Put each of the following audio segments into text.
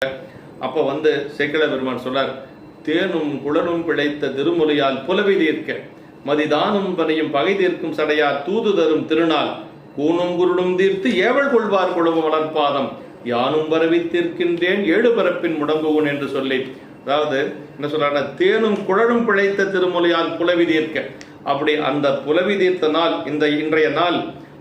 அப்ப சேக்கிழ பெருமான் சொல்றார், தேனும் குளனும் பிழைத்த திருமொழியால் புலவி தீர்க்க மதிதானும் பனையும் பகை தீர்க்கும் சடையார் தூது தரும் திருநாள் கூணும் குருடும் தீர்த்து ஏவல் கொள்வார் குழவு வளர்ப்பாதம் யானும் பரவி தீர்க்கின்றேன் ஏழு பரப்பின் முடம்புவன் என்று சொல்லி, அதாவது என்ன சொல்றாங்க, தேனும் குழலும் பிழைத்த திருமொழியால் புலவி தீர்க்க, அப்படி அந்த புலவி தீர்த்த நாள் இன்றைய நாள்.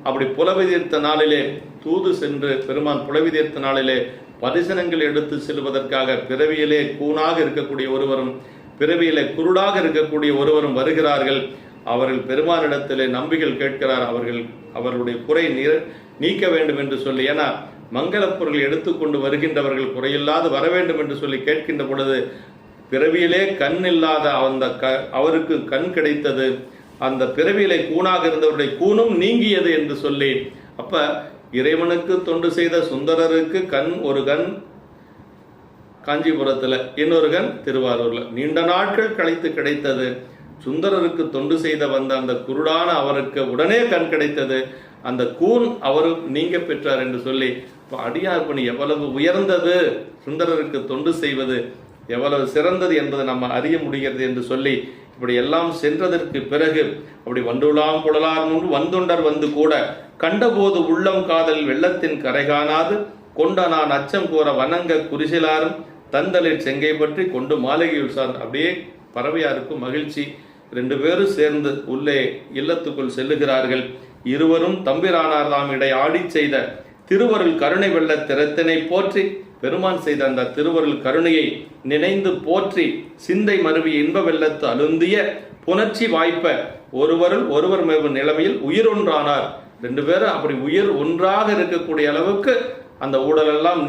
அப்படி புலவி தீர்த்த நாளிலே தூது சென்று பெருமான் புலவி தீர்த்த நாளிலே பரிசனங்கள் எடுத்து செல்வதற்காக பிறவியிலே கூணாக இருக்கக்கூடிய ஒருவரும் பிறவியிலே குருடாக இருக்கக்கூடிய ஒருவரும் வருகிறார்கள். அவர்கள் பெருமானிடத்திலே நம்பிகள் கேட்கிறார், அவர்களுடைய குறை நீக்க வேண்டும் என்று சொல்லி. ஏன்னா மங்களப் பொருள் எடுத்துக்கொண்டு வருகின்றவர்கள் குறையில்லாது வர வேண்டும் என்று சொல்லி கேட்கின்ற பொழுது பிறவியிலே கண் இல்லாத அவருக்கு கண் கிடைத்தது, அந்த பிறவியிலே கூணாக இருந்தவருடைய கூணும் நீங்கியது என்று சொல்லி. அப்ப இறைவனுக்கு தொண்டு செய்த சுந்தரருக்கு ஒரு கண் காஞ்சிபுரத்துல, இன்னொரு கண் திருவாரூர்ல நீண்ட நாட்கள் கழித்து கிடைத்தது. சுந்தரருக்கு தொண்டு செய்த அந்த குருடான அவருக்கு உடனே கண் கிடைத்தது, அந்த கூன் அவரும் நீங்க பெற்றார் என்று சொல்லி. அடியார் பணி எவ்வளவு உயர்ந்தது, சுந்தரருக்கு தொண்டு செய்வது எவ்வளவு சிறந்தது என்பதை நம்ம அறிய முடிகிறது என்று சொல்லி, இப்படி எல்லாம் சென்றதற்கு பிறகு அப்படி வண்டுலாம் புடலார் முன்பு வந்துண்டர் வந்து கூட கண்டபோது உள்ளம் காதல் வெள்ளத்தின் கரை காணாது கொண்ட நான் அச்சம் கூற வணங்க குறிசிலாரும் தந்தலில் செங்கை பற்றி கொண்டு மாளிகையுள் சார்ந்து. அப்படியே பறவையாருக்கும் மகிழ்ச்சி. 2 பேரும் சேர்ந்து உள்ளே இல்லத்துக்குள் செல்லுகிறார்கள். இருவரும் தம்பிரானார் தாம் இடை ஆடி செய்த திருவருள் கருணை வெள்ள திறத்தினை போற்றி பெருமான் செய்த அந்த திருவருள் கருணையை நினைந்து போற்றி சிந்தை மருவி இன்ப வெள்ளத்து அழுந்திய புணர்ச்சி வாய்ப்ப ஒருவர் மேவு நிலைமையில் உயிர் ஒன்றானார். 2 பேரும் அப்படி உயிர் ஒன்றாக இருக்கக்கூடிய அளவுக்கு அந்த ஊடலெல்லாம்